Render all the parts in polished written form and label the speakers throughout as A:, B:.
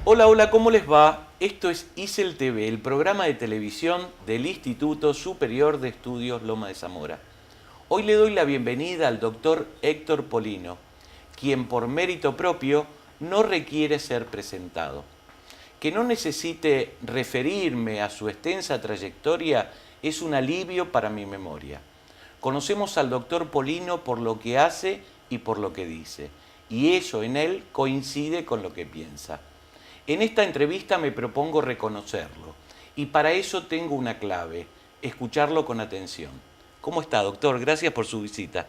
A: Hola, hola, ¿cómo les va? Esto es ISEL TV, el programa de televisión del Instituto Superior de Estudios Loma de Zamora. Hoy le doy la bienvenida al doctor Héctor Polino, quien por mérito propio no requiere ser presentado. Que no necesite referirme a su extensa trayectoria es un alivio para mi memoria. Conocemos al doctor Polino por lo que hace y por lo que dice, y eso en él coincide con lo que piensa. En esta entrevista me propongo reconocerlo, y para eso tengo una clave: escucharlo con atención. ¿Cómo está, doctor? Gracias por su visita.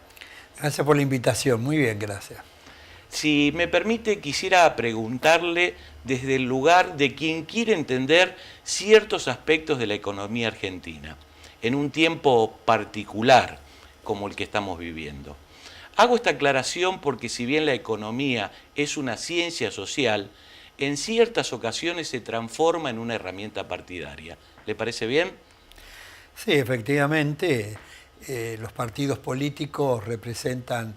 B: Gracias por la invitación, muy bien, gracias.
A: Si me permite, quisiera preguntarle desde el lugar de quien quiere entender ciertos aspectos de la economía argentina, en un tiempo particular como el que estamos viviendo. Hago esta aclaración porque si bien la economía es una ciencia social, en ciertas ocasiones se transforma en una herramienta partidaria. ¿Le parece bien?
B: Sí, efectivamente, los partidos políticos representan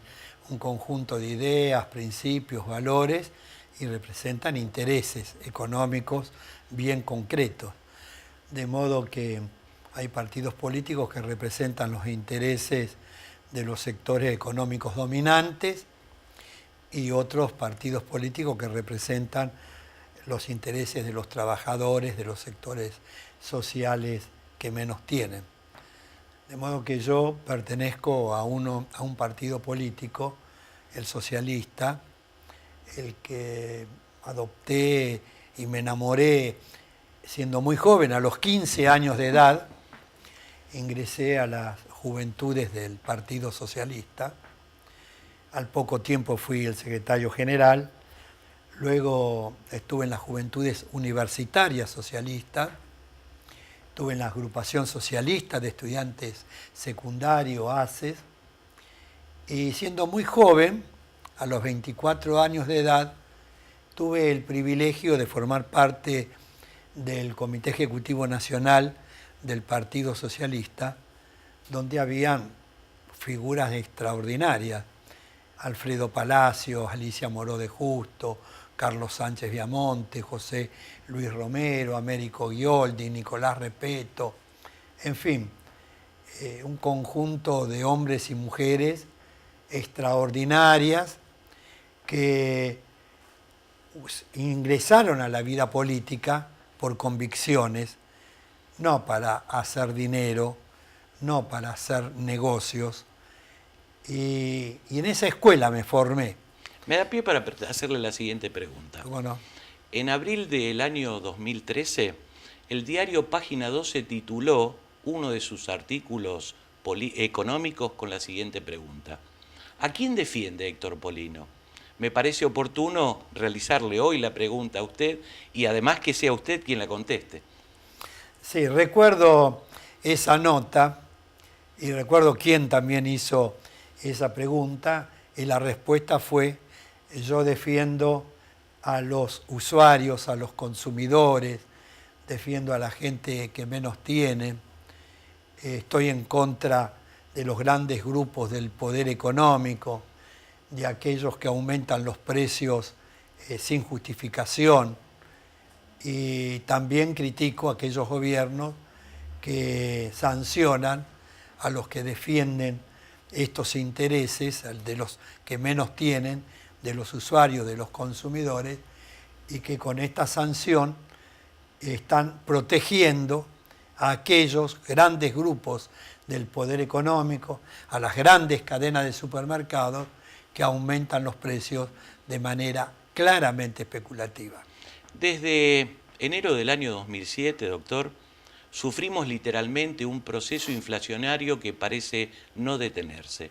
B: un conjunto de ideas, principios, valores y representan intereses económicos bien concretos. De modo que hay partidos políticos que representan los intereses de los sectores económicos dominantes y otros partidos políticos que representan los intereses de los trabajadores, de los sectores sociales que menos tienen. De modo que yo pertenezco a un partido político, el socialista, el que adopté y me enamoré siendo muy joven, a los 15 años de edad, ingresé a las juventudes del Partido Socialista. Al poco tiempo fui el secretario general. Luego estuve en las Juventudes Universitarias Socialistas, estuve en la Agrupación Socialista de Estudiantes Secundarios, ACES, y siendo muy joven, a los 24 años de edad, tuve el privilegio de formar parte del Comité Ejecutivo Nacional del Partido Socialista, donde habían figuras extraordinarias: Alfredo Palacios, Alicia Moró de Justo, Carlos Sánchez Viamonte, José Luis Romero, Américo Ghioldi, Nicolás Repeto, en fin, un conjunto de hombres y mujeres extraordinarias que ingresaron a la vida política por convicciones, no para hacer dinero, no para hacer negocios, y en esa escuela me formé.
A: Me da pie para hacerle la siguiente pregunta.
B: ¿Cómo no?
A: En abril del año 2013, el diario Página 12 tituló uno de sus artículos económicos con la siguiente pregunta: ¿a quién defiende Héctor Polino? Me parece oportuno realizarle hoy la pregunta a usted y además que sea usted quien la conteste.
B: Sí, recuerdo esa nota y recuerdo quién también hizo esa pregunta, y la respuesta fue: yo defiendo a los usuarios, a los consumidores, defiendo a la gente que menos tiene, estoy en contra de los grandes grupos del poder económico, de aquellos que aumentan los precios sin justificación, y también critico a aquellos gobiernos que sancionan a los que defienden estos intereses, de los que menos tienen, de los usuarios, de los consumidores, y que con esta sanción están protegiendo a aquellos grandes grupos del poder económico, a las grandes cadenas de supermercados que aumentan los precios de manera claramente especulativa.
A: Desde enero del año 2007, doctor, sufrimos literalmente un proceso inflacionario que parece no detenerse.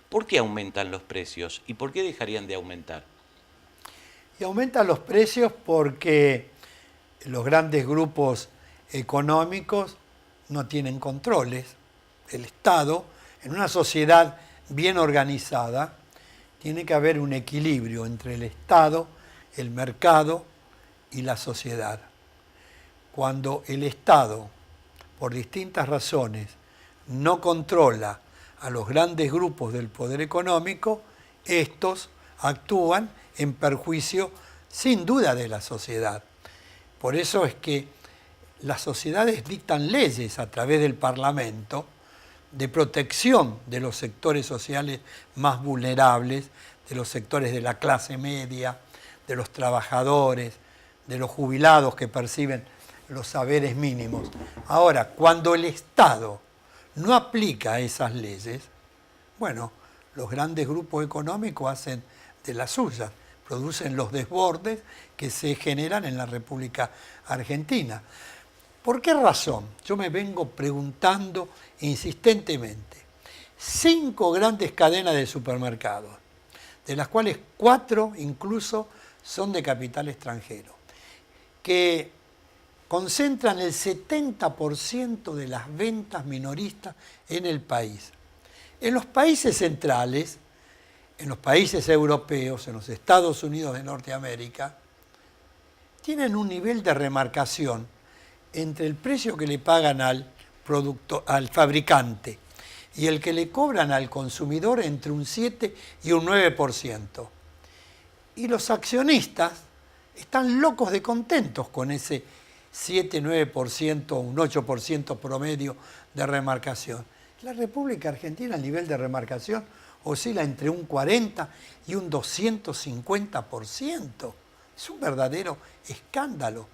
A: ¿Por qué aumentan los precios y por qué dejarían de aumentar?
B: Y aumentan los precios porque los grandes grupos económicos no tienen controles. El Estado, en una sociedad bien organizada, tiene que haber un equilibrio entre el Estado, el mercado y la sociedad. Cuando el Estado, por distintas razones, no controla a los grandes grupos del poder económico, estos actúan en perjuicio sin duda de la sociedad. Por eso es que las sociedades dictan leyes a través del Parlamento de protección de los sectores sociales más vulnerables, de los sectores de la clase media, de los trabajadores, de los jubilados que perciben los saberes mínimos. Ahora, cuando el Estado no aplica esas leyes, bueno, los grandes grupos económicos hacen de las suyas, producen los desbordes que se generan en la República Argentina. ¿Por qué razón? Yo me vengo preguntando insistentemente. 5 grandes cadenas de supermercados, de las cuales 4 incluso son de capital extranjero, que concentran el 70% de las ventas minoristas en el país. En los países centrales, en los países europeos, en los Estados Unidos de Norteamérica, tienen un nivel de remarcación entre el precio que le pagan al fabricante y el que le cobran al consumidor entre un 7 y un 9%. Y los accionistas están locos de contentos con ese 7, 9%, un 8% promedio de remarcación. La República Argentina, el nivel de remarcación oscila entre un 40 y un 250%. Es un verdadero escándalo.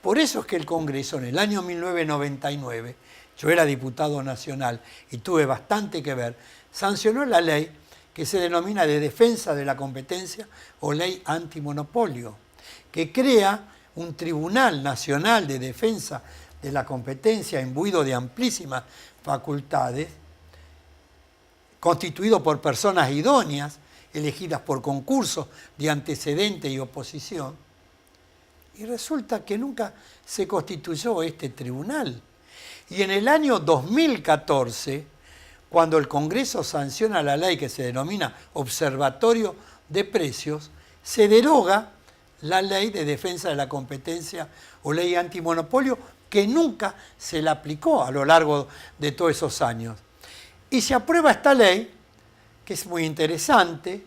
B: Por eso es que el Congreso en el año 1999, yo era diputado nacional y tuve bastante que ver, sancionó la ley que se denomina de defensa de la competencia o ley antimonopolio, que crea un Tribunal Nacional de Defensa de la Competencia imbuido de amplísimas facultades, constituido por personas idóneas, elegidas por concursos de antecedente y oposición. Y resulta que nunca se constituyó este tribunal. Y en el año 2014, cuando el Congreso sanciona la ley que se denomina Observatorio de Precios, se deroga la ley de defensa de la competencia o ley antimonopolio que nunca se la aplicó a lo largo de todos esos años. Y se aprueba esta ley, que es muy interesante,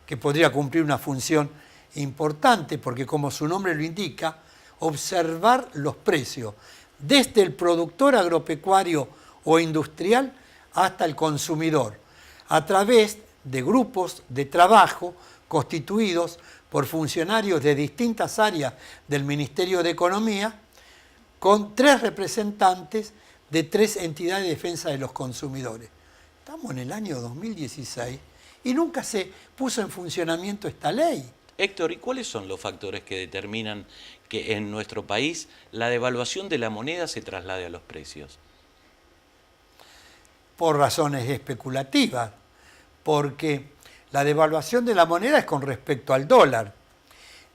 B: que podría cumplir una función importante, porque como su nombre lo indica, observar los precios, desde el productor agropecuario o industrial hasta el consumidor, a través de grupos de trabajo constituidos por funcionarios de distintas áreas del Ministerio de Economía, con 3 representantes de 3 entidades de defensa de los consumidores. Estamos en el año 2016 y nunca se puso en funcionamiento esta ley.
A: Héctor, ¿y cuáles son los factores que determinan que en nuestro país la devaluación de la moneda se traslade a los precios?
B: Por razones especulativas, porque la devaluación de la moneda es con respecto al dólar.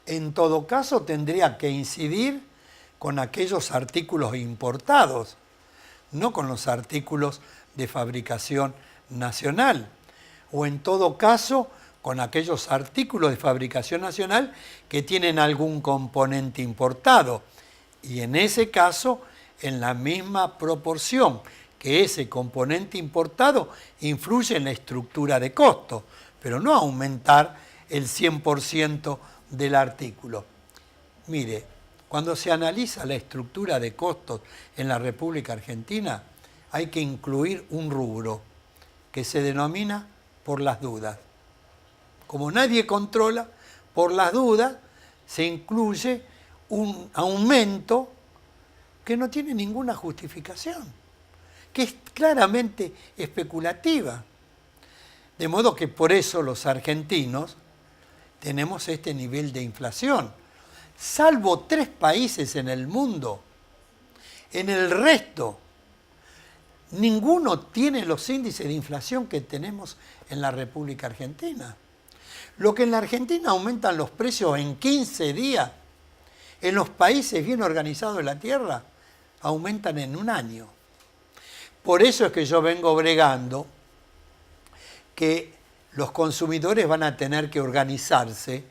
B: En todo caso, tendría que incidir con aquellos artículos importados, no con los artículos de fabricación nacional, o en todo caso, con aquellos artículos de fabricación nacional que tienen algún componente importado, y en ese caso, en la misma proporción que ese componente importado influye en la estructura de costo, pero no aumentar el 100% del artículo. Mire, cuando se analiza la estructura de costos en la República Argentina, hay que incluir un rubro que se denomina por las dudas. Como nadie controla, por las dudas se incluye un aumento que no tiene ninguna justificación, que es claramente especulativa. De modo que por eso los argentinos tenemos este nivel de inflación. Salvo 3 países en el mundo, en el resto, ninguno tiene los índices de inflación que tenemos en la República Argentina. Lo que en la Argentina aumentan los precios en 15 días, en los países bien organizados de la tierra, aumentan en un año. Por eso es que yo vengo bregando que los consumidores van a tener que organizarse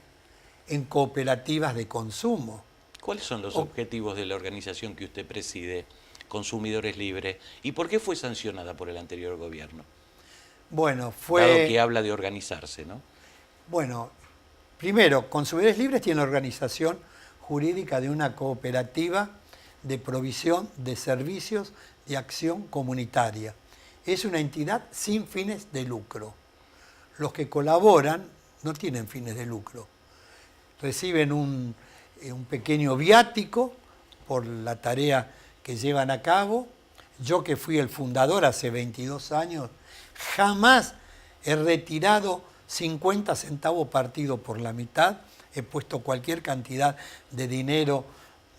B: en cooperativas de consumo.
A: ¿Cuáles son los objetivos de la organización que usted preside, Consumidores Libres, y por qué fue sancionada por el anterior gobierno?
B: Bueno,
A: Dado que habla de organizarse, ¿no?
B: Bueno, primero, Consumidores Libres tiene organización jurídica de una cooperativa de provisión de servicios de acción comunitaria. Es una entidad sin fines de lucro. Los que colaboran no tienen fines de lucro. Reciben un pequeño viático por la tarea que llevan a cabo. Yo, que fui el fundador hace 22 años, jamás he retirado 50 centavos partido por la mitad. He puesto cualquier cantidad de dinero,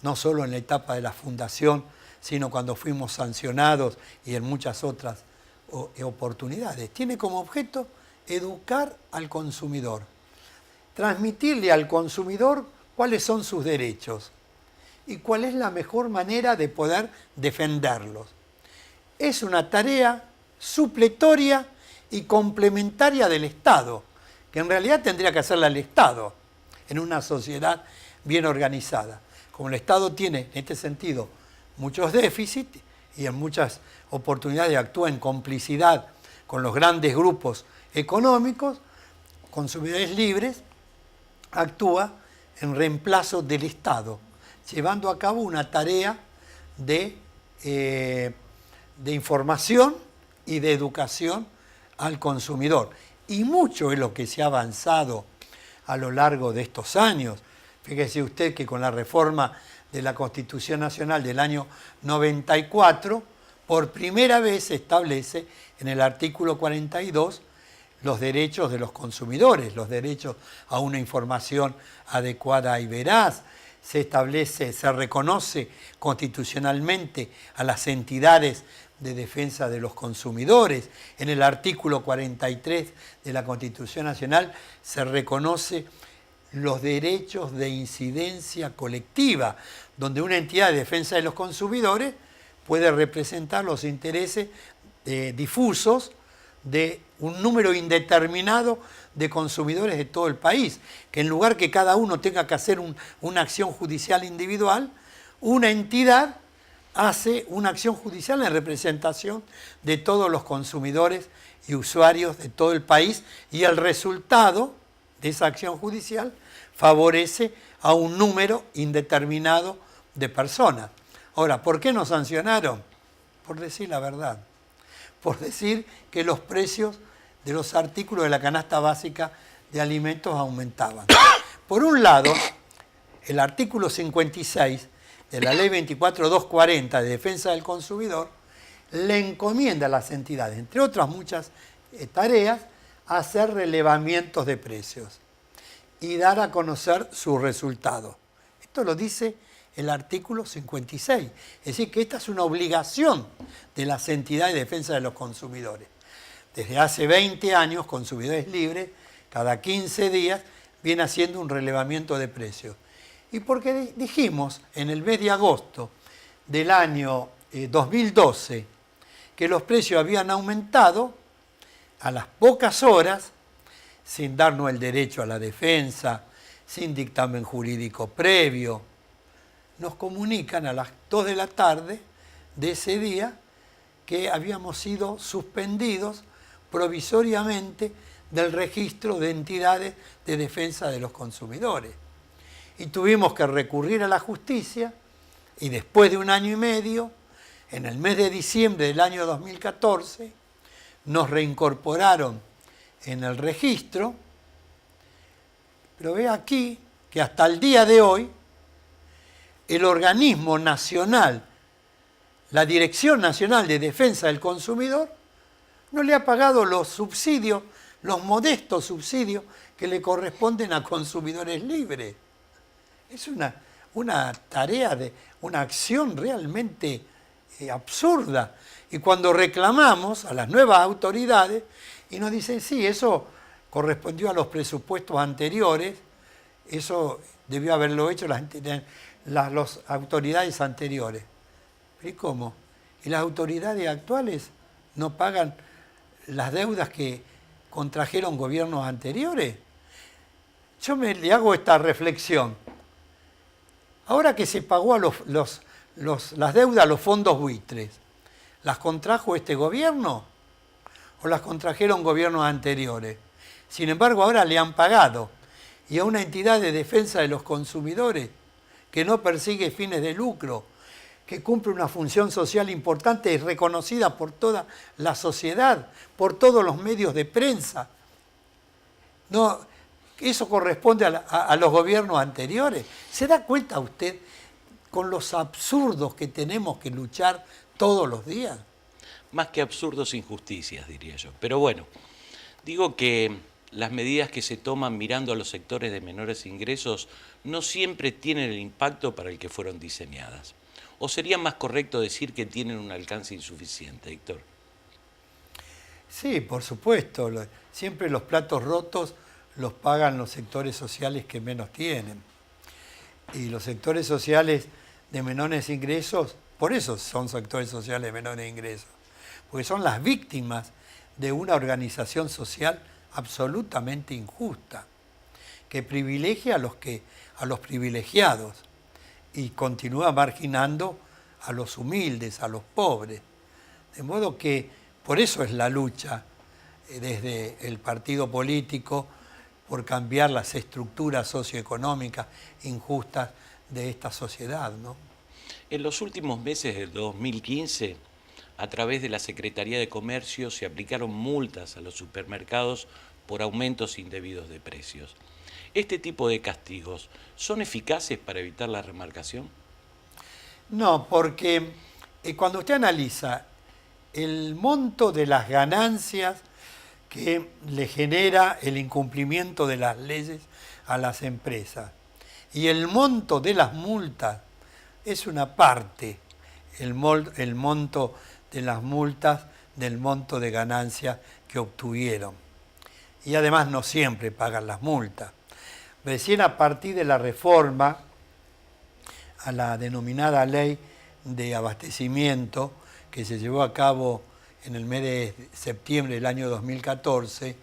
B: no solo en la etapa de la fundación, sino cuando fuimos sancionados y en muchas otras oportunidades. Tiene como objeto educar al consumidor, transmitirle al consumidor cuáles son sus derechos y cuál es la mejor manera de poder defenderlos. Es una tarea supletoria y complementaria del Estado, que en realidad tendría que hacerla el Estado en una sociedad bien organizada. Como el Estado tiene, en este sentido, muchos déficits y en muchas oportunidades actúa en complicidad con los grandes grupos económicos, Consumidores Libres actúa en reemplazo del Estado, llevando a cabo una tarea de información y de educación al consumidor. Y mucho es lo que se ha avanzado a lo largo de estos años. Fíjese usted que con la reforma de la Constitución Nacional del año 94, por primera vez se establece en el artículo 42 los derechos de los consumidores, los derechos a una información adecuada y veraz. Se establece, se reconoce constitucionalmente a las entidades de defensa de los consumidores. En el artículo 43 de la Constitución Nacional se reconoce los derechos de incidencia colectiva, donde una entidad de defensa de los consumidores puede representar los intereses difusos de un número indeterminado de consumidores de todo el país, que en lugar que cada uno tenga que hacer una acción judicial individual, una entidad hace una acción judicial en representación de todos los consumidores y usuarios de todo el país, y el resultado de esa acción judicial favorece a un número indeterminado de personas. Ahora, ¿por qué nos sancionaron? Por decir la verdad, por decir que los precios de los artículos de la canasta básica de alimentos aumentaban. Por un lado, el artículo 56 de la Ley 24.240 de Defensa del Consumidor le encomienda a las entidades, entre otras muchas tareas, hacer relevamientos de precios y dar a conocer sus resultados. Esto lo dice el artículo 56. Es decir, que esta es una obligación de las entidades de defensa de los consumidores. Desde hace 20 años, Consumidores Libres, cada 15 días, viene haciendo un relevamiento de precios. Y porque dijimos en el mes de agosto del año 2012 que los precios habían aumentado, a las pocas horas, sin darnos el derecho a la defensa, sin dictamen jurídico previo, nos comunican a las 2 de la tarde de ese día que habíamos sido suspendidos provisoriamente del registro de entidades de defensa de los consumidores. Y tuvimos que recurrir a la justicia, y después de 1 año y medio, en el mes de diciembre del año 2014, nos reincorporaron en el registro, pero ve aquí que hasta el día de hoy el organismo nacional, la Dirección Nacional de Defensa del Consumidor, no le ha pagado los subsidios, los modestos subsidios que le corresponden a Consumidores Libres. Es una tarea, una acción realmente absurda. Y cuando reclamamos a las nuevas autoridades, y nos dicen, sí, eso correspondió a los presupuestos anteriores, eso debió haberlo hecho las autoridades anteriores. ¿Y cómo? ¿Y las autoridades actuales no pagan las deudas que contrajeron gobiernos anteriores? Yo le hago esta reflexión. Ahora que se pagó a las deudas a los fondos buitres, ¿las contrajo este gobierno o las contrajeron gobiernos anteriores? Sin embargo, ahora le han pagado. Y a una entidad de defensa de los consumidores que no persigue fines de lucro, que cumple una función social importante y reconocida por toda la sociedad, por todos los medios de prensa. No, eso corresponde a los gobiernos anteriores. ¿Se da cuenta usted con los absurdos que tenemos que luchar todos los días?
A: Más que absurdos, injusticias, diría yo. Pero bueno, digo que las medidas que se toman mirando a los sectores de menores ingresos no siempre tienen el impacto para el que fueron diseñadas. ¿O sería más correcto decir que tienen un alcance insuficiente, Héctor?
B: Sí, por supuesto. Siempre los platos rotos los pagan los sectores sociales que menos tienen. Y los sectores sociales de menores ingresos, por eso son sectores sociales de menores ingresos, porque son las víctimas de una organización social absolutamente injusta, que privilegia a los privilegiados y continúa marginando a los humildes, a los pobres. De modo que por eso es la lucha desde el partido político por cambiar las estructuras socioeconómicas injustas de esta sociedad, ¿no?
A: En los últimos meses del 2015, a través de la Secretaría de Comercio, se aplicaron multas a los supermercados por aumentos indebidos de precios. ¿Este tipo de castigos son eficaces para evitar la remarcación?
B: No, porque cuando usted analiza el monto de las ganancias que le genera el incumplimiento de las leyes a las empresas y el monto de las multas, es una parte, el monto de las multas del monto de ganancias que obtuvieron. Y además no siempre pagan las multas. Recién a partir de la reforma a la denominada ley de abastecimiento que se llevó a cabo en el mes de septiembre del año 2014,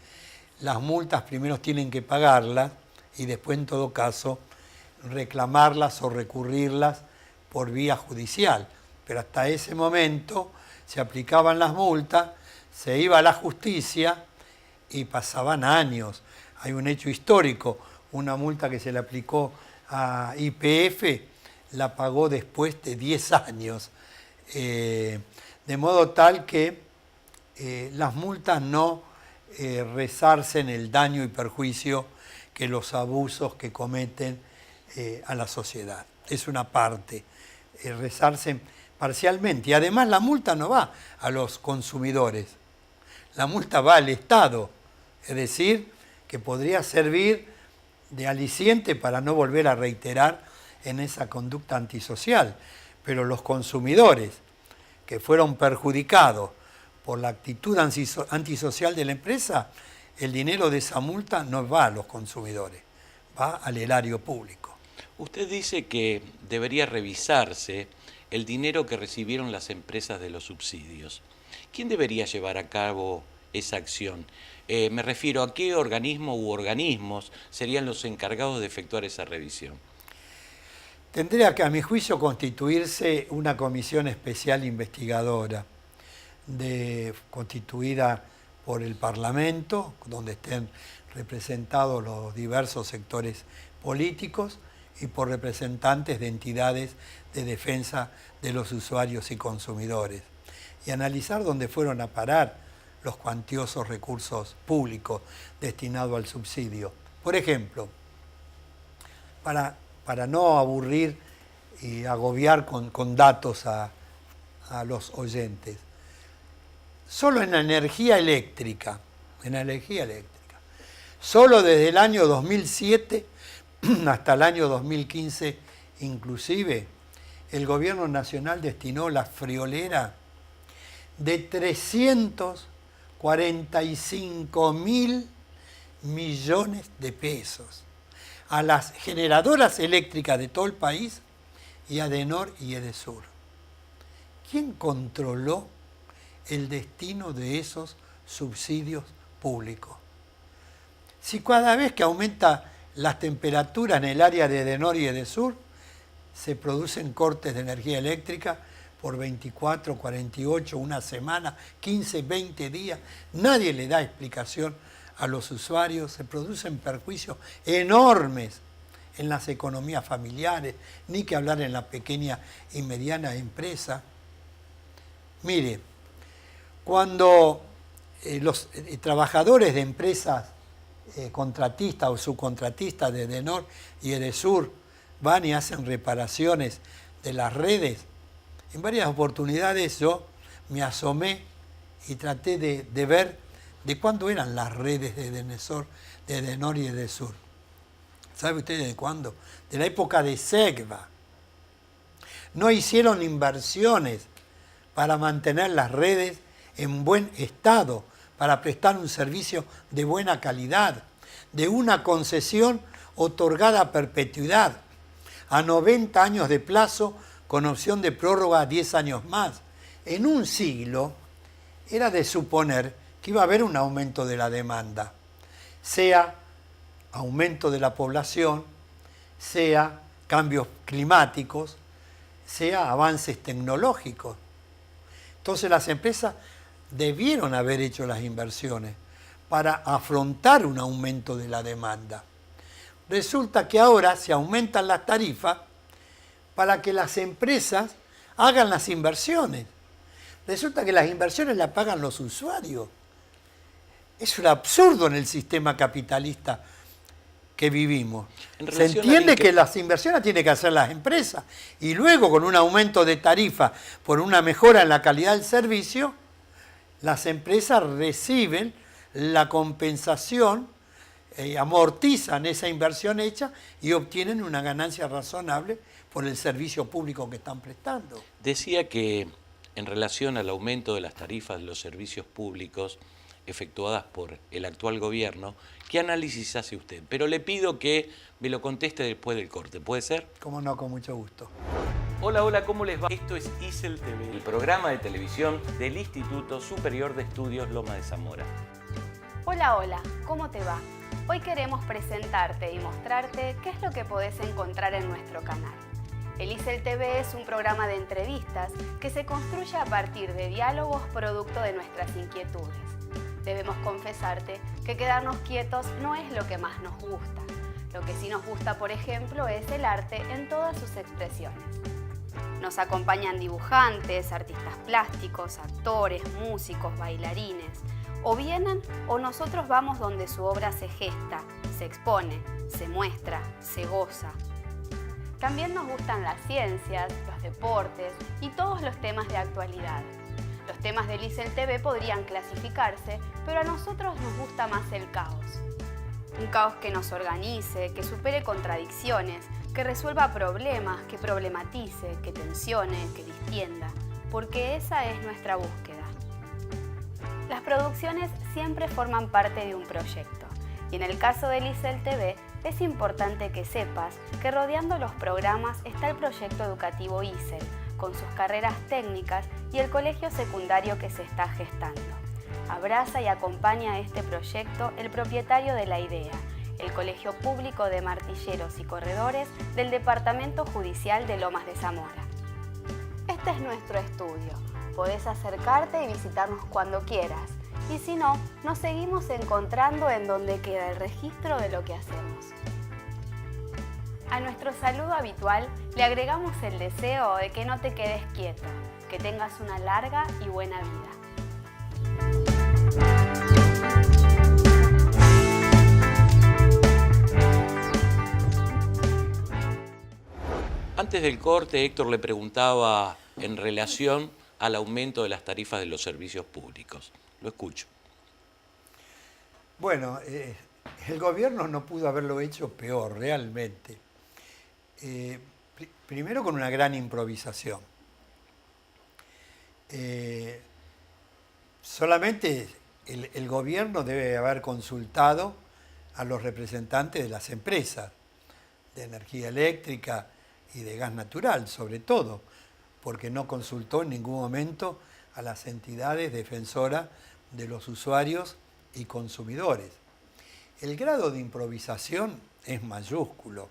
B: las multas primero tienen que pagarlas y después en todo caso reclamarlas o recurrirlas por vía judicial. Pero hasta ese momento se aplicaban las multas, se iba a la justicia y pasaban años. Hay un hecho histórico, una multa que se le aplicó a YPF la pagó después de 10 años. De modo tal que las multas no resarcen el daño y perjuicio que los abusos que cometen a la sociedad. Es una parte, resarcen parcialmente. Y además la multa no va a los consumidores, la multa va al Estado, es decir, que podría servir de aliciente para no volver a reiterar en esa conducta antisocial. Pero los consumidores que fueron perjudicados por la actitud antisocial de la empresa, el dinero de esa multa no va a los consumidores, va al erario público.
A: Usted dice que debería revisarse el dinero que recibieron las empresas de los subsidios. ¿Quién debería llevar a cabo esa acción? Me refiero a qué organismo u organismos serían los encargados de efectuar esa revisión.
B: Tendría que, a mi juicio, constituirse una comisión especial investigadora, constituida por el Parlamento, donde estén representados los diversos sectores políticos y por representantes de entidades de defensa de los usuarios y consumidores, y analizar dónde fueron a parar los cuantiosos recursos públicos destinados al subsidio. Por ejemplo, para no aburrir y agobiar con datos a los oyentes, solo en la energía eléctrica, solo desde el año 2007 hasta el año 2015 inclusive, el gobierno nacional destinó la friolera de 345.000 millones de pesos a las generadoras eléctricas de todo el país y a Edenor y Edesur. ¿Quién controló el destino de esos subsidios públicos? Si cada vez que aumenta las temperaturas en el área de Edenor y Edesur, se producen cortes de energía eléctrica por 24, 48, una semana, 15, 20 días. Nadie le da explicación a los usuarios, se producen perjuicios enormes en las economías familiares, ni que hablar en la pequeña y mediana empresa. Mire, cuando los trabajadores de empresas contratistas o subcontratistas de Edenor y Edesur van y hacen reparaciones de las redes, en varias oportunidades yo me asomé y traté de ver de cuándo eran las redes de Edenor y Edesur. ¿Sabe usted de cuándo? De la época de Segva. No hicieron inversiones para mantener las redes en buen estado, para prestar un servicio de buena calidad, de una concesión otorgada a perpetuidad, a 90 años de plazo con opción de prórroga a 10 años más. En un siglo era de suponer que iba a haber un aumento de la demanda, sea aumento de la población, sea cambios climáticos, sea avances tecnológicos. Entonces las empresas debieron haber hecho las inversiones para afrontar un aumento de la demanda. Resulta que ahora se aumentan las tarifas para que las empresas hagan las inversiones. Resulta que las inversiones las pagan los usuarios. Es un absurdo en el sistema capitalista que vivimos. Se entiende que las inversiones tienen que hacer las empresas y luego con un aumento de tarifa por una mejora en la calidad del servicio, las empresas reciben la compensación, amortizan esa inversión hecha y obtienen una ganancia razonable por el servicio público que están prestando.
A: Decía que en relación al aumento de las tarifas de los servicios públicos efectuadas por el actual gobierno, ¿qué análisis hace usted? Pero le pido que me lo conteste después del corte, ¿puede ser?
B: Cómo no, con mucho gusto.
A: Hola, ¿cómo les va? Esto es ISEL TV, el programa de televisión del Instituto Superior de Estudios Loma de Zamora.
C: Hola, ¿cómo te va? Hoy queremos presentarte y mostrarte qué es lo que podés encontrar en nuestro canal. El ISEL TV es un programa de entrevistas que se construye a partir de diálogos producto de nuestras inquietudes. Debemos confesarte que quedarnos quietos no es lo que más nos gusta. Lo que sí nos gusta, por ejemplo, es el arte en todas sus expresiones. Nos acompañan dibujantes, artistas plásticos, actores, músicos, bailarines. O vienen o nosotros vamos donde su obra se gesta, se expone, se muestra, se goza. También nos gustan las ciencias, los deportes y todos los temas de actualidad. Los temas del ISEL TV podrían clasificarse, pero a nosotros nos gusta más el caos. Un caos que nos organice, que supere contradicciones, que resuelva problemas, que problematice, que tensione, que distienda, porque esa es nuestra búsqueda. Las producciones siempre forman parte de un proyecto, y en el caso del ISEL TV es importante que sepas que rodeando los programas está el proyecto educativo ISEL, con sus carreras técnicas y el colegio secundario que se está gestando. Abraza y acompaña a este proyecto el propietario de la idea, el Colegio Público de Martilleros y Corredores del Departamento Judicial de Lomas de Zamora. Este es nuestro estudio. Podés acercarte y visitarnos cuando quieras. Y si no, nos seguimos encontrando en donde queda el registro de lo que hacemos. A nuestro saludo habitual le agregamos el deseo de que no te quedes quieto, que tengas una larga y buena vida.
A: Antes del corte, Héctor le preguntaba en relación al aumento de las tarifas de los servicios públicos. Lo escucho.
B: Bueno, el gobierno no pudo haberlo hecho peor, realmente. Primero con una gran improvisación. Solamente el gobierno debe haber consultado a los representantes de las empresas de energía eléctrica y de gas natural, sobre todo, porque no consultó en ningún momento a las entidades defensoras de los usuarios y consumidores. El grado de improvisación es mayúsculo,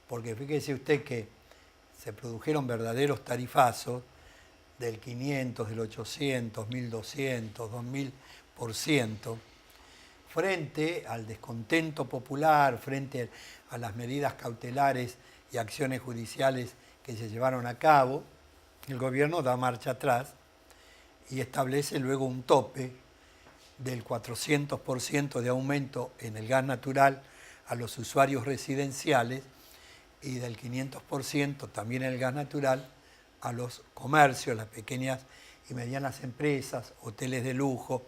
B: porque fíjese usted que se produjeron verdaderos tarifazos del 500, del 800, 1200, 2000%, frente al descontento popular, frente a las medidas cautelares y acciones judiciales que se llevaron a cabo, el gobierno da marcha atrás y establece luego un tope del 400% de aumento en el gas natural a los usuarios residenciales y del 500% también en el gas natural a los comercios, las pequeñas y medianas empresas, hoteles de lujo,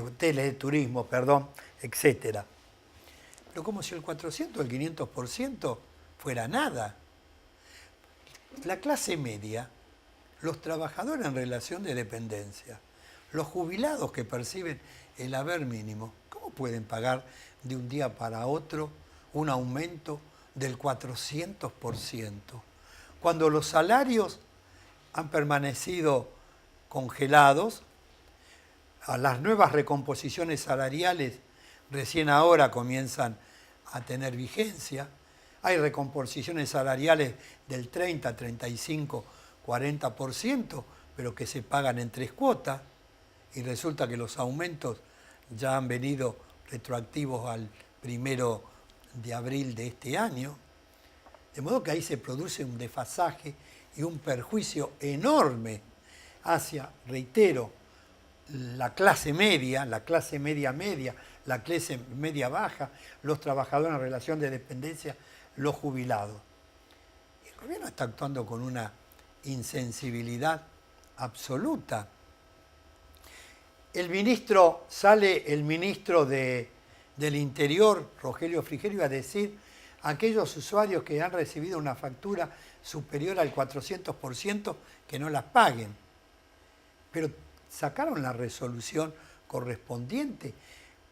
B: hoteles de turismo, perdón, etc. Pero como si el 400 o el 500% fuera nada. La clase media, los trabajadores en relación de dependencia, los jubilados que perciben el haber mínimo, ¿cómo pueden pagar de un día para otro un aumento del 400%? Cuando los salarios han permanecido congelados, a las nuevas recomposiciones salariales recién ahora comienzan a tener vigencia. Hay recomposiciones salariales del 30, 35, 40%, pero que se pagan en 3 cuotas, y resulta que los aumentos ya han venido retroactivos al 1 de abril de este año. De modo que ahí se produce un desfasaje y un perjuicio enorme hacia, reitero, la clase media, la clase media, la clase media baja, los trabajadores en relación de dependencia, los jubilados. El gobierno está actuando con una insensibilidad absoluta. El ministro del Interior, Rogelio Frigerio, a decir aquellos usuarios que han recibido una factura superior al 400% que no las paguen. Pero sacaron la resolución correspondiente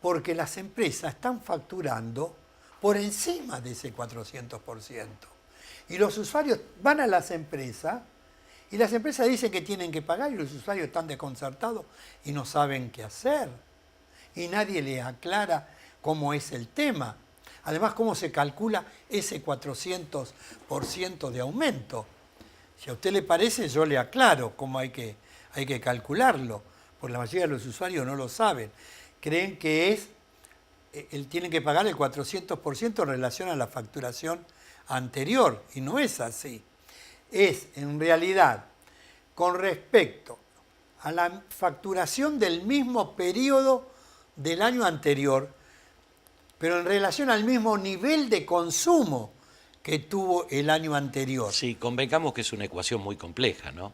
B: porque las empresas están facturando por encima de ese 400%. Y los usuarios van a las empresas y las empresas dicen que tienen que pagar y los usuarios están desconcertados y no saben qué hacer. Y nadie les aclara cómo es el tema. Además, cómo se calcula ese 400% de aumento. Si a usted le parece, yo le aclaro cómo hay que calcularlo, porque la mayoría de los usuarios no lo saben. Creen que tienen que pagar el 400% en relación a la facturación anterior, y no es así. Es, en realidad, con respecto a la facturación del mismo periodo del año anterior, pero en relación al mismo nivel de consumo que tuvo el año anterior.
A: Sí, convengamos que es una ecuación muy compleja, ¿no?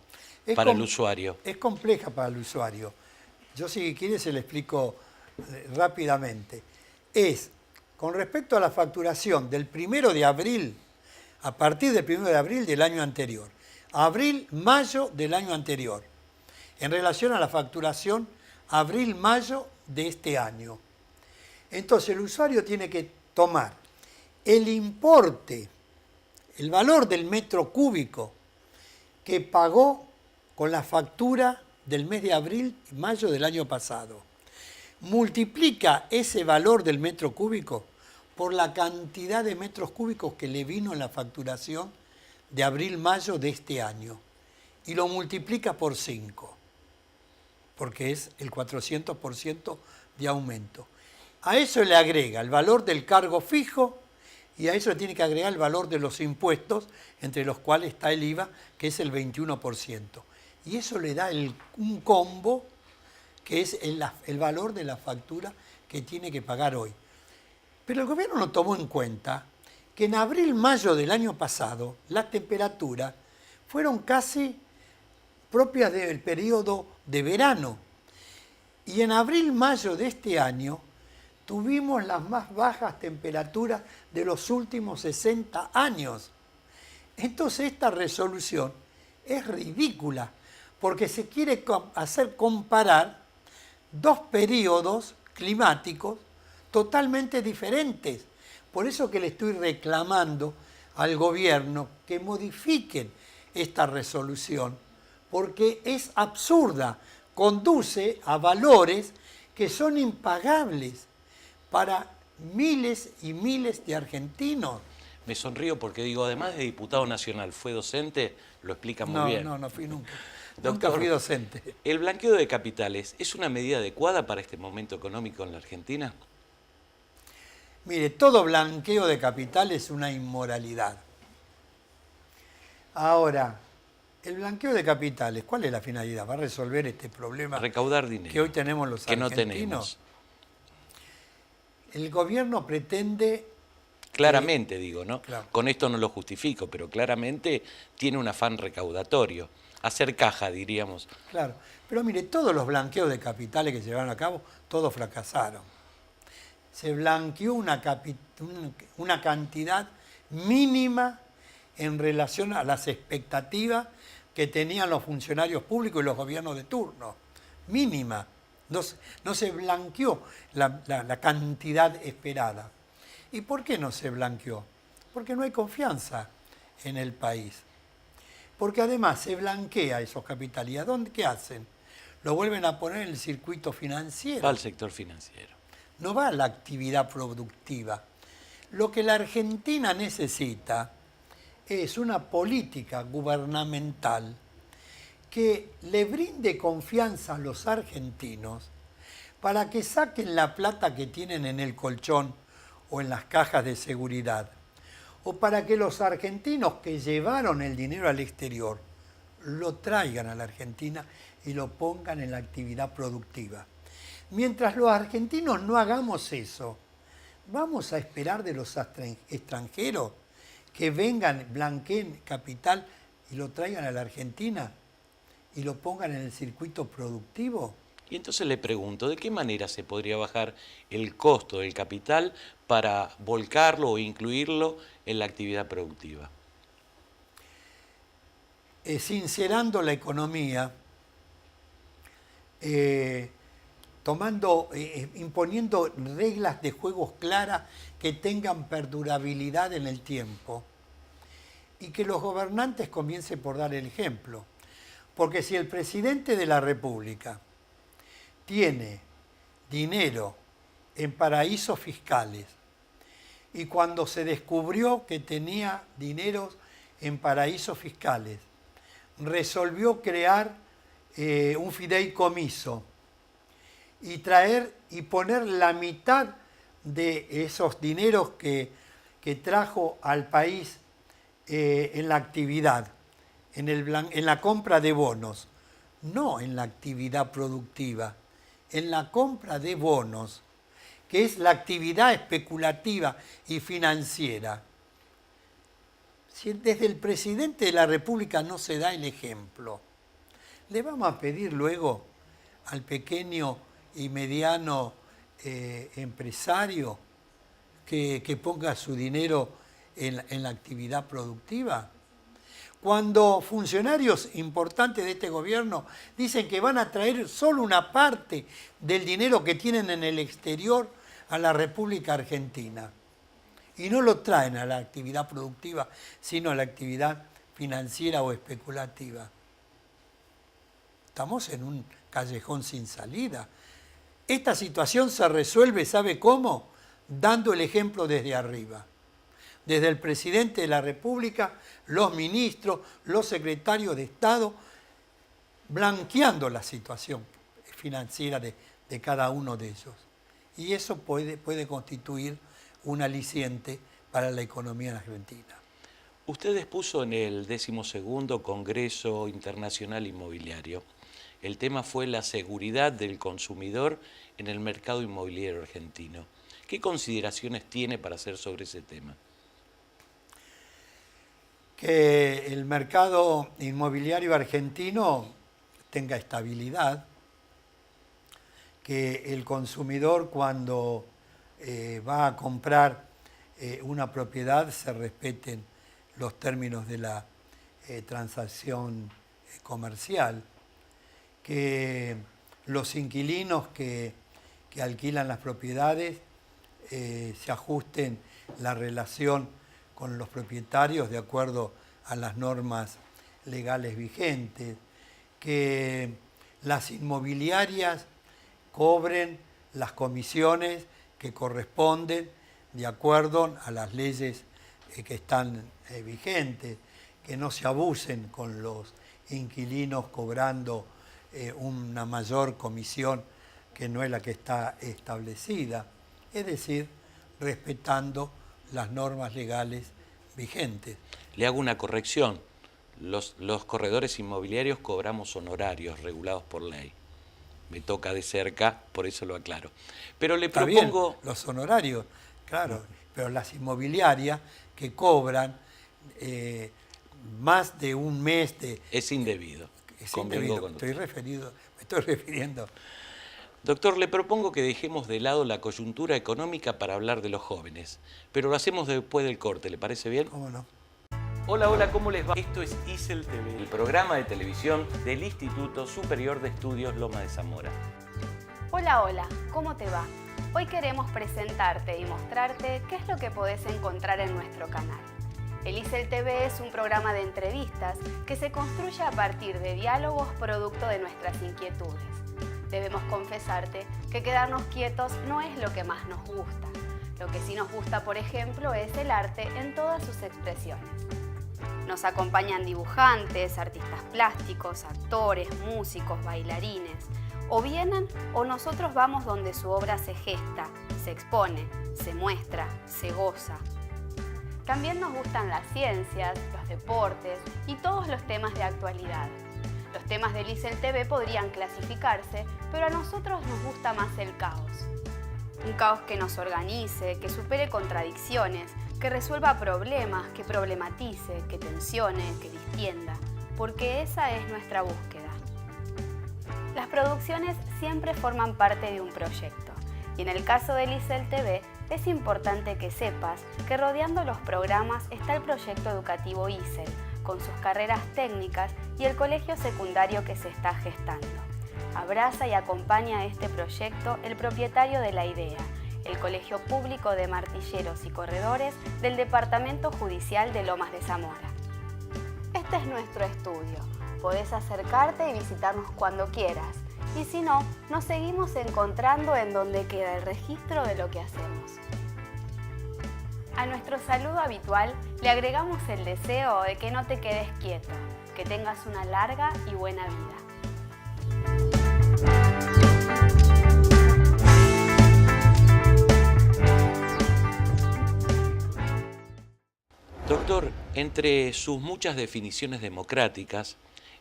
A: Para el usuario.
B: Es compleja para el usuario. Yo, si quiere, se le explico rápidamente. Es, con respecto a la facturación del 1 de abril, a partir del 1 de abril del año anterior, abril-mayo del año anterior, en relación a la facturación abril-mayo de este año. Entonces, el usuario tiene que tomar el importe, el valor del metro cúbico que pagó con la factura del mes de abril y mayo del año pasado. Multiplica ese valor del metro cúbico por la cantidad de metros cúbicos que le vino en la facturación de abril-mayo de este año. Y lo multiplica por 5, porque es el 400% de aumento. A eso le agrega el valor del cargo fijo y a eso le tiene que agregar el valor de los impuestos, entre los cuales está el IVA, que es el 21%. Y eso le da un combo que es el valor de la factura que tiene que pagar hoy. Pero el gobierno no tomó en cuenta que en abril-mayo del año pasado las temperaturas fueron casi propias del periodo de verano. Y en abril-mayo de este año tuvimos las más bajas temperaturas de los últimos 60 años. Entonces esta resolución es ridícula, porque se quiere hacer comparar dos periodos climáticos totalmente diferentes. Por eso que le estoy reclamando al gobierno que modifiquen esta resolución, porque es absurda, conduce a valores que son impagables para miles y miles de argentinos.
A: Me sonrío porque digo, además de diputado nacional, fue docente, lo explica muy bien.
B: No fui nunca.
A: Doctor,
B: nunca fui docente.
A: ¿El blanqueo de capitales es una medida adecuada para este momento económico en la Argentina?
B: Mire, todo blanqueo de capital es una inmoralidad. Ahora, el blanqueo de capitales, ¿cuál es la finalidad? ¿Va a resolver este problema?
A: Recaudar dinero.
B: Que hoy tenemos los
A: que
B: argentinos.
A: no tenemos.
B: El gobierno pretende...
A: Claramente digo, ¿no?
B: Claro.
A: Con esto no lo justifico, pero claramente tiene un afán recaudatorio. Hacer caja, diríamos.
B: Claro, pero mire, todos los blanqueos de capitales que se llevaron a cabo, todos fracasaron. Se blanqueó una cantidad mínima en relación a las expectativas que tenían los funcionarios públicos y los gobiernos de turno. Mínima. No se blanqueó la cantidad esperada. ¿Y por qué no se blanqueó? Porque no hay confianza en el país. Porque además se blanquea esos capitales. ¿Y a dónde qué hacen? Lo vuelven a poner en el circuito financiero.
A: Va al sector financiero.
B: No va a la actividad productiva. Lo que la Argentina necesita es una política gubernamental que le brinde confianza a los argentinos para que saquen la plata que tienen en el colchón o en las cajas de seguridad, o para que los argentinos que llevaron el dinero al exterior lo traigan a la Argentina y lo pongan en la actividad productiva. Mientras los argentinos no hagamos eso, ¿vamos a esperar de los extranjeros que vengan, blanqueen capital y lo traigan a la Argentina y lo pongan en el circuito productivo?
A: Y entonces le pregunto, ¿de qué manera se podría bajar el costo del capital para volcarlo o incluirlo en la actividad productiva?
B: Sincerando la economía, imponiendo reglas de juegos claras que tengan perdurabilidad en el tiempo y que los gobernantes comiencen por dar el ejemplo. Porque si el presidente de la República tiene dinero en paraísos fiscales y cuando se descubrió que tenía dinero en paraísos fiscales, resolvió crear un fideicomiso y traer y poner la mitad de esos dineros que trajo al país en la actividad, en la compra de bonos, no en la actividad productiva, en la compra de bonos, que es la actividad especulativa y financiera. Si desde el presidente de la República no se da el ejemplo, le vamos a pedir luego al pequeño y mediano empresario que ponga su dinero en la actividad productiva. Cuando funcionarios importantes de este gobierno dicen que van a traer solo una parte del dinero que tienen en el exterior a la República Argentina y no lo traen a la actividad productiva, sino a la actividad financiera o especulativa. Estamos en un callejón sin salida. Esta situación se resuelve, ¿sabe cómo? Dando el ejemplo desde arriba. Desde el presidente de la República, los ministros, los secretarios de Estado, blanqueando la situación financiera de cada uno de ellos. Y eso puede constituir un aliciente para la economía en Argentina.
A: Usted expuso en el 12º Congreso Internacional Inmobiliario. El tema fue la seguridad del consumidor en el mercado inmobiliario argentino. ¿Qué consideraciones tiene para hacer sobre ese tema?
B: Que el mercado inmobiliario argentino tenga estabilidad, que el consumidor cuando va a comprar una propiedad se respeten los términos de la transacción comercial, que los inquilinos que alquilan las propiedades se ajusten la relación con los propietarios de acuerdo a las normas legales vigentes, que las inmobiliarias cobren las comisiones que corresponden de acuerdo a las leyes que están vigentes, que no se abusen con los inquilinos cobrando una mayor comisión que no es la que está establecida. Es decir, respetando las normas legales vigentes.
A: Le hago una corrección. Los corredores inmobiliarios cobramos honorarios regulados por ley. Me toca de cerca, por eso lo aclaro. Pero le
B: Está
A: propongo...
B: bien, los honorarios, claro, pero las inmobiliarias que cobran más de un mes de...
A: Es indebido.
B: Es
A: Convengo
B: indebido,
A: con
B: me
A: usted.
B: estoy refiriendo.
A: Doctor, le propongo que dejemos de lado la coyuntura económica para hablar de los jóvenes, pero lo hacemos después del corte, ¿le parece bien?
B: ¿Cómo no?
A: Hola, hola, ¿cómo les va? Esto es ISEL TV, el programa de televisión del Instituto Superior de Estudios Loma de Zamora.
C: Hola, hola, ¿cómo te va? Hoy queremos presentarte y mostrarte qué es lo que podés encontrar en nuestro canal. El ISEL TV es un programa de entrevistas que se construye a partir de diálogos producto de nuestras inquietudes. Debemos confesarte que quedarnos quietos no es lo que más nos gusta. Lo que sí nos gusta, por ejemplo, es el arte en todas sus expresiones. Nos acompañan dibujantes, artistas plásticos, actores, músicos, bailarines. O vienen o nosotros vamos donde su obra se gesta, se expone, se muestra, se goza. También nos gustan las ciencias, los deportes y todos los temas de actualidad. Los temas del ISEL TV podrían clasificarse, pero a nosotros nos gusta más el caos. Un caos que nos organice, que supere contradicciones, que resuelva problemas, que problematice, que tensione, que distienda, porque esa es nuestra búsqueda. Las producciones siempre forman parte de un proyecto, y en el caso del ISEL TV es importante que sepas que rodeando los programas está el proyecto educativo ISEL, con sus carreras técnicas y el colegio secundario que se está gestando. Abraza y acompaña a este proyecto el propietario de la idea, el Colegio Público de Martilleros y Corredores del Departamento Judicial de Lomas de Zamora. Este es nuestro estudio. Podés acercarte y visitarnos cuando quieras. Y si no, nos seguimos encontrando en donde queda el registro de lo que hacemos. A nuestro saludo habitual le agregamos el deseo de que no te quedes quieto, que tengas una larga y buena vida.
A: Doctor, entre sus muchas definiciones democráticas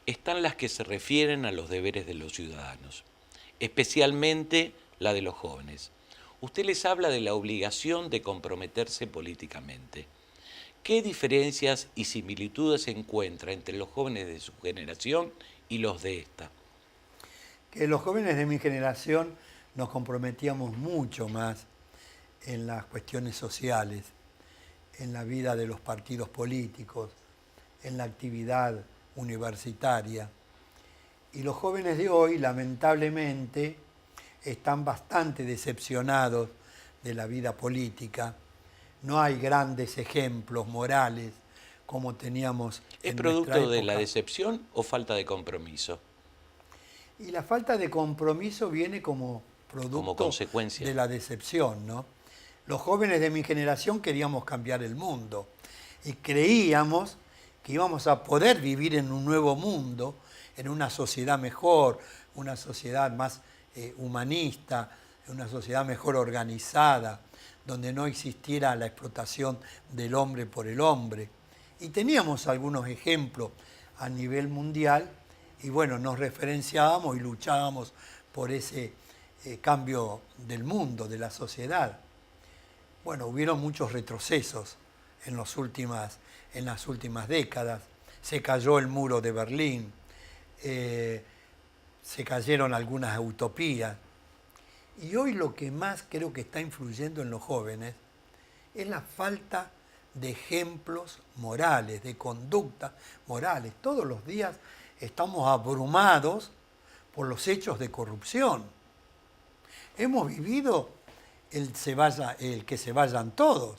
A: están las que se refieren a los deberes de los ciudadanos, especialmente la de los jóvenes. Usted les habla de la obligación de comprometerse políticamente. ¿Qué diferencias y similitudes se encuentra entre los jóvenes de su generación y los de esta?
B: Que los jóvenes de mi generación nos comprometíamos mucho más en las cuestiones sociales, en la vida de los partidos políticos, en la actividad universitaria. Y los jóvenes de hoy, lamentablemente, están bastante decepcionados de la vida política. No hay grandes ejemplos morales como teníamos
A: ¿Es
B: en
A: producto
B: nuestra
A: de la
B: época.
A: decepción o falta de compromiso?
B: Y la falta de compromiso viene como producto
A: consecuencia
B: de la decepción, ¿no? Los jóvenes de mi generación queríamos cambiar el mundo y creíamos que íbamos a poder vivir en un nuevo mundo, en una sociedad mejor, una sociedad más humanista, una sociedad mejor organizada, donde no existiera la explotación del hombre por el hombre. Y teníamos algunos ejemplos a nivel mundial y bueno, nos referenciábamos y luchábamos por ese cambio del mundo, de la sociedad. Bueno, hubieron muchos retrocesos en las últimas décadas. Se cayó el muro de Berlín, se cayeron algunas utopías. Y hoy lo que más creo que está influyendo en los jóvenes es la falta de ejemplos morales, de conductas morales. Todos los días estamos abrumados por los hechos de corrupción. Hemos vivido el que se vayan todos,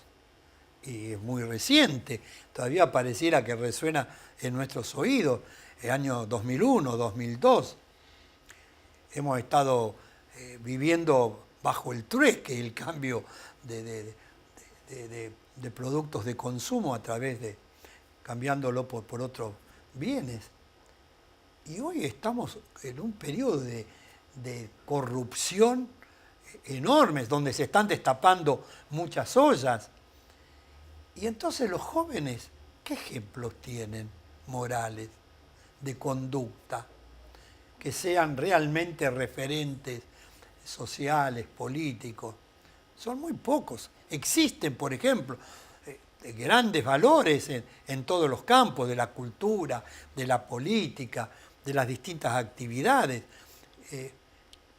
B: y es muy reciente, todavía pareciera que resuena en nuestros oídos, el año 2001, 2002. Hemos estado viviendo bajo el trueque, el cambio de productos de consumo a través de cambiándolo por otros bienes. Y hoy estamos en un periodo de corrupción enormes, donde se están destapando muchas ollas. Y entonces los jóvenes, ¿qué ejemplos tienen morales, de conducta, que sean realmente referentes sociales, políticos? Son muy pocos. Existen, por ejemplo, grandes valores en todos los campos, de la cultura, de la política, de las distintas actividades.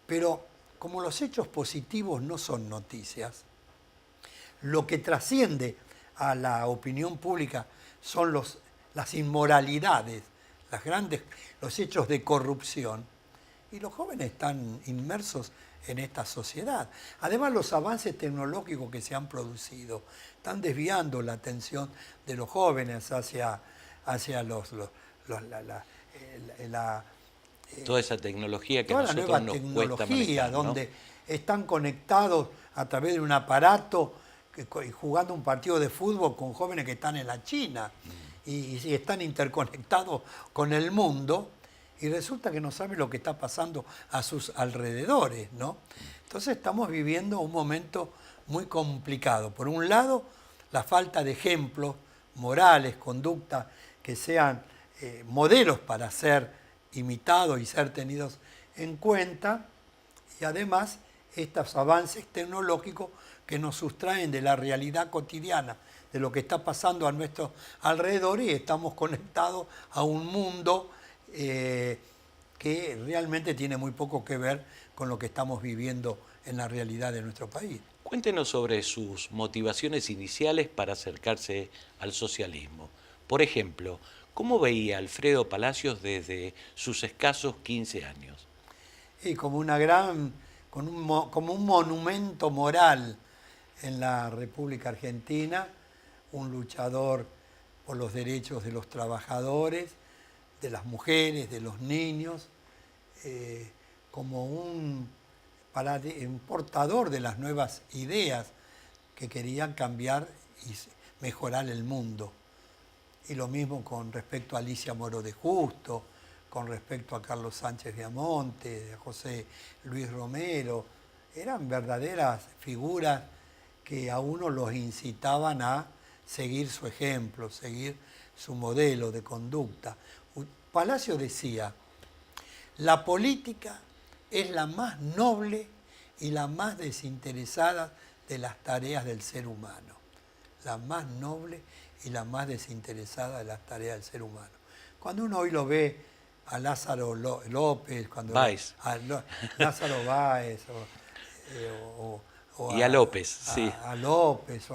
B: Pero como los hechos positivos no son noticias, lo que trasciende a la opinión pública son las inmoralidades, los hechos de corrupción. Y los jóvenes están inmersos en esta sociedad. Además, los avances tecnológicos que se han producido están desviando la atención de los jóvenes hacia
A: toda esa tecnología que
B: toda la nueva
A: nos cuesta
B: tecnología,
A: manejar, ¿no?
B: donde están conectados a través de un aparato y jugando un partido de fútbol con jóvenes que están en la China y están interconectados con el mundo, y resulta que no saben lo que está pasando a sus alrededores, ¿no? Entonces estamos viviendo un momento muy complicado. Por un lado, la falta de ejemplos morales, conductas que sean modelos para ser imitados y ser tenidos en cuenta, y además estos avances tecnológicos que nos sustraen de la realidad cotidiana, de lo que está pasando a nuestro alrededor, y estamos conectados a un mundo que realmente tiene muy poco que ver con lo que estamos viviendo en la realidad de nuestro país.
A: Cuéntenos sobre sus motivaciones iniciales para acercarse al socialismo. Por ejemplo, ¿cómo veía Alfredo Palacios desde sus escasos 15 años?
B: Y como un monumento moral en la República Argentina, un luchador por los derechos de los trabajadores, de las mujeres, de los niños, como un portador de las nuevas ideas que querían cambiar y mejorar el mundo. Y lo mismo con respecto a Alicia Moro de Justo, con respecto a Carlos Sánchez Viamonte, a José Luis Romero. Eran verdaderas figuras que a uno los incitaban a seguir su ejemplo, seguir su modelo de conducta. Palacio decía: la política es la más noble y la más desinteresada de las tareas del ser humano. La más noble y la más desinteresada de las tareas del ser humano. Cuando uno hoy lo ve a Lázaro López, Lázaro Báez,
A: y a López, sí.
B: A López,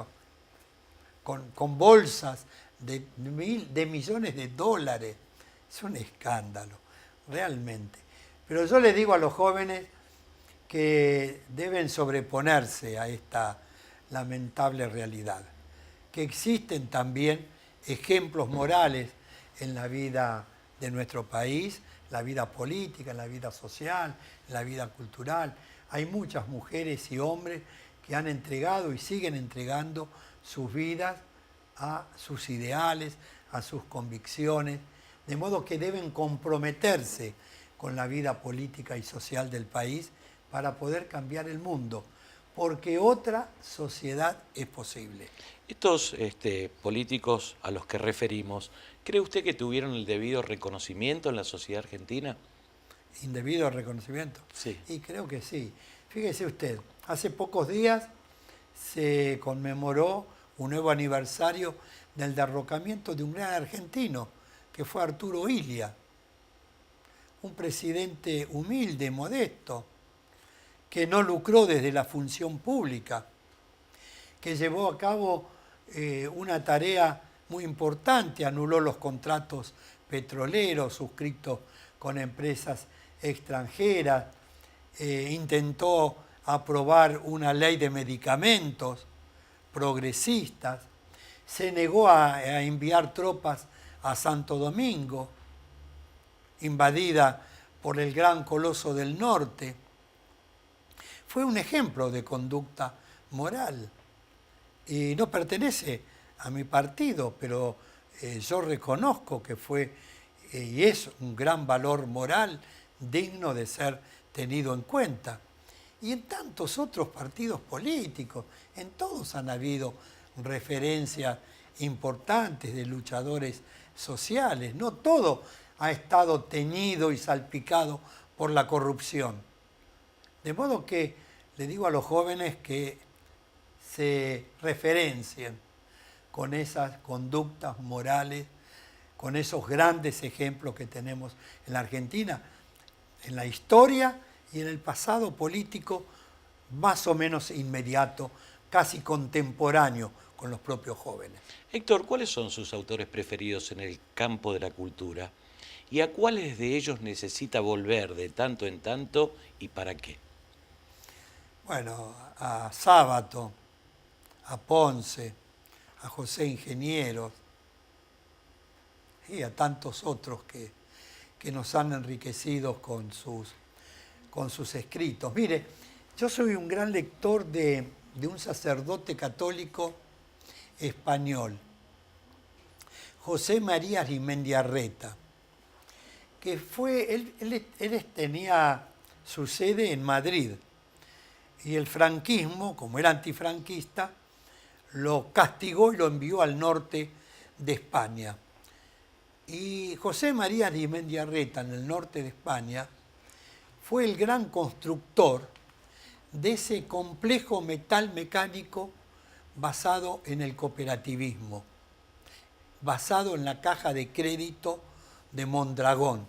B: con bolsas de millones de dólares, es un escándalo, realmente. Pero yo les digo a los jóvenes que deben sobreponerse a esta lamentable realidad, que existen también ejemplos morales en la vida de nuestro país, la vida política, en la vida social, en la vida cultural. Hay muchas mujeres y hombres que han entregado y siguen entregando sus vidas a sus ideales, a sus convicciones, de modo que deben comprometerse con la vida política y social del país para poder cambiar el mundo, porque otra sociedad es posible.
A: Estos políticos a los que referimos, ¿cree usted que tuvieron el debido reconocimiento en la sociedad argentina?
B: ¿Indebido reconocimiento?
A: Sí.
B: Y creo que sí. Fíjese usted, hace pocos días se conmemoró un nuevo aniversario del derrocamiento de un gran argentino, que fue Arturo Illia, un presidente humilde, modesto, que no lucró desde la función pública, que llevó a cabo una tarea muy importante, anuló los contratos petroleros suscritos con empresas extranjeras, intentó aprobar una ley de medicamentos progresistas, se negó a enviar tropas a Santo Domingo, invadida por el gran coloso del norte. Fue un ejemplo de conducta moral. Y no pertenece a mi partido, pero yo reconozco que fue y es un gran valor moral digno de ser tenido en cuenta. y en tantos otros partidos políticos. En todos han habido referencias importantes de luchadores sociales. No todo ha estado teñido y salpicado por la corrupción. De modo que le digo a los jóvenes que se referencien con esas conductas morales, con esos grandes ejemplos que tenemos en la Argentina, en la historia y en el pasado político más o menos inmediato, casi contemporáneo con los propios jóvenes.
A: Héctor, ¿cuáles son sus autores preferidos en el campo de la cultura? ¿Y a cuáles de ellos necesita volver de tanto en tanto y para qué?
B: Bueno, a Sábato, a Ponce, a José Ingenieros y a tantos otros que nos han enriquecido con sus escritos. Mire, yo soy un gran lector de un sacerdote católico español, José María Arizmendiarreta, que él tenía su sede en Madrid, y el franquismo, como era antifranquista, lo castigó y lo envió al norte de España. Y José María Arizmendiarreta, en el norte de España, fue el gran constructor de ese complejo metal mecánico basado en el cooperativismo, basado en la caja de crédito de Mondragón.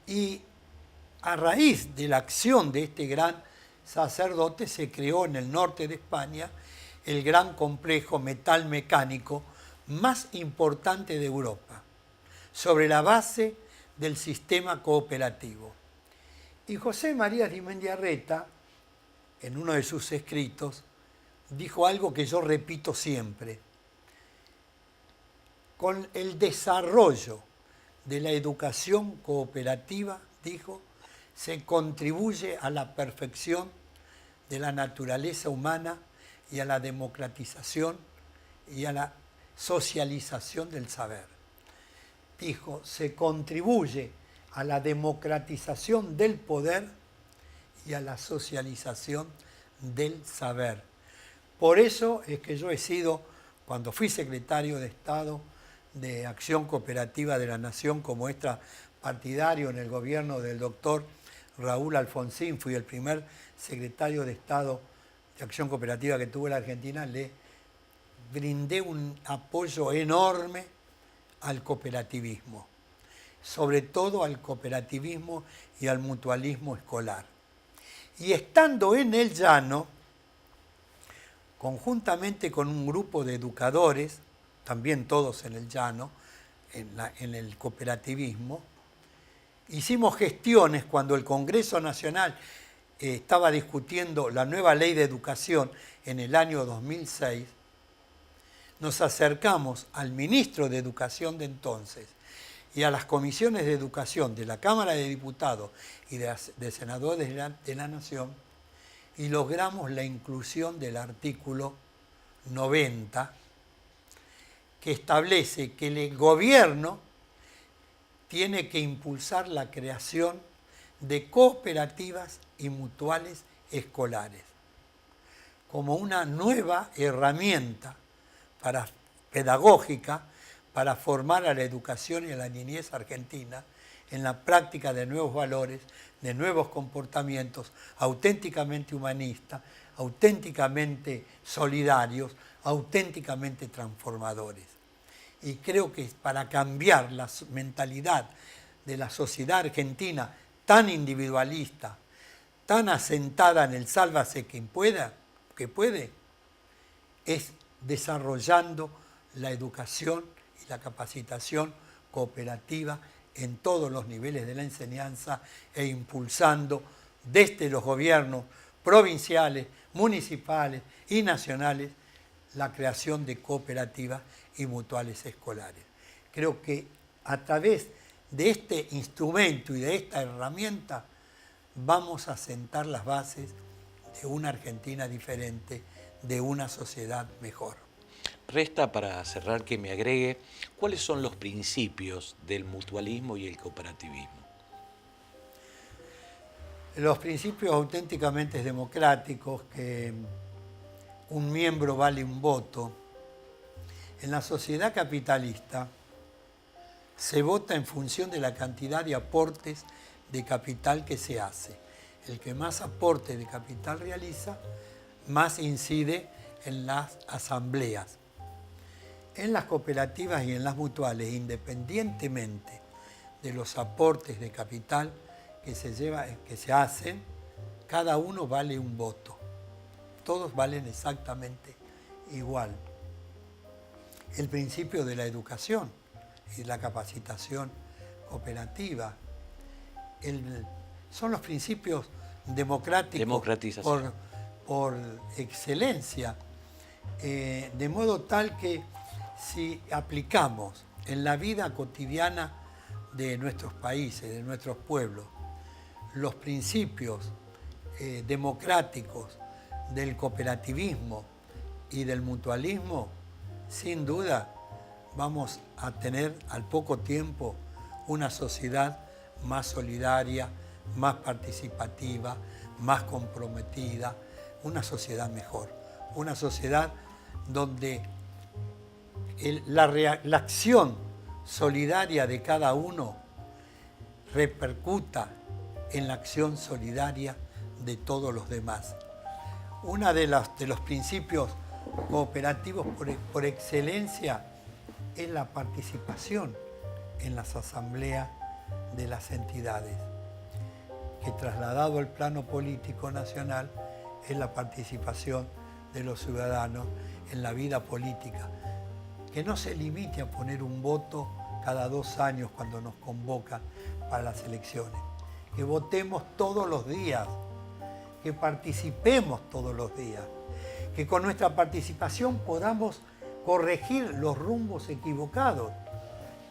B: Y a raíz de la acción de este gran sacerdote se creó en el norte de España el gran complejo metal mecánico más importante de Europa, sobre la base del sistema cooperativo. Y José María Arizmendiarreta, en uno de sus escritos, dijo algo que yo repito siempre: con el desarrollo de la educación cooperativa, dijo, se contribuye a la perfección de la naturaleza humana y a la democratización y a la socialización del saber. Dijo, se contribuye a la democratización del poder y a la socialización del saber. Por eso es que yo he sido, cuando fui secretario de Estado de Acción Cooperativa de la Nación como extrapartidario en el gobierno del doctor Raúl Alfonsín, fui el primer secretario de Estado de Acción Cooperativa que tuvo la Argentina, le brindé un apoyo enorme al cooperativismo, sobre todo al cooperativismo y al mutualismo escolar. Y estando en el llano, conjuntamente con un grupo de educadores, también todos en el llano, en el cooperativismo, hicimos gestiones cuando el Congreso Nacional estaba discutiendo la nueva ley de educación en el año 2006, nos acercamos al ministro de Educación de entonces y a las comisiones de educación de la Cámara de Diputados y de Senadores de la Nación y logramos la inclusión del artículo 90 que establece que el gobierno tiene que impulsar la creación de cooperativas y mutuales escolares como una nueva herramienta pedagógica para formar a la educación y a la niñez argentina en la práctica de nuevos valores, de nuevos comportamientos auténticamente humanistas, auténticamente solidarios, auténticamente transformadores. Y creo que para cambiar la mentalidad de la sociedad argentina tan individualista, tan asentada en el sálvase quien pueda, que puede, es desarrollando la educación y la capacitación cooperativa en todos los niveles de la enseñanza e impulsando desde los gobiernos provinciales, municipales y nacionales la creación de cooperativas y mutuales escolares. Creo que a través de este instrumento y de esta herramienta vamos a sentar las bases de una Argentina diferente, de una sociedad mejor.
A: Resta para cerrar que me agregue cuáles son los principios del mutualismo y el cooperativismo.
B: Los principios auténticamente democráticos, que un miembro vale un voto. En la sociedad capitalista se vota en función de la cantidad de aportes de capital que se hace. El que más aporte de capital realiza, más incide en las asambleas. En las cooperativas y en las mutuales, independientemente de los aportes de capital que se hacen, cada uno vale un voto. Todos valen exactamente igual. El principio de la educación y la capacitación cooperativa son los principios democráticos por excelencia, de modo tal que si aplicamos en la vida cotidiana de nuestros países, de nuestros pueblos, los principios democráticos del cooperativismo y del mutualismo, sin duda vamos a tener al poco tiempo una sociedad más solidaria, más participativa, más comprometida, una sociedad mejor, una sociedad donde la acción solidaria de cada uno repercuta en la acción solidaria de todos los demás. Uno de los principios cooperativos por excelencia es la participación en las asambleas de las entidades, que trasladado al plano político nacional es la participación de los ciudadanos en la vida política, que no se limite a poner un voto cada 2 años cuando nos convocan para las elecciones, que votemos todos los días, que participemos todos los días, que con nuestra participación podamos corregir los rumbos equivocados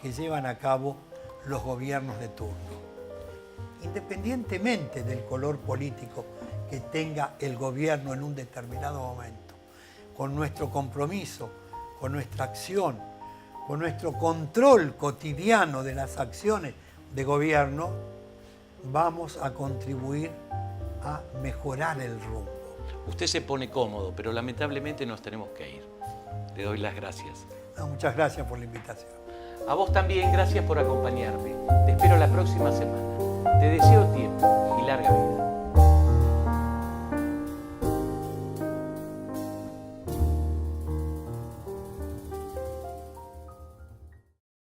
B: que llevan a cabo los gobiernos de turno, independientemente del color político que tenga el gobierno en un determinado momento. Con nuestro compromiso, con nuestra acción, con nuestro control cotidiano de las acciones de gobierno, vamos a contribuir a mejorar el rumbo.
A: Usted se pone cómodo, pero lamentablemente nos tenemos que ir. Le doy las gracias.
B: No, muchas gracias por la invitación.
A: A vos también, gracias por acompañarme. Te espero la próxima semana. Te deseo tiempo y larga vida.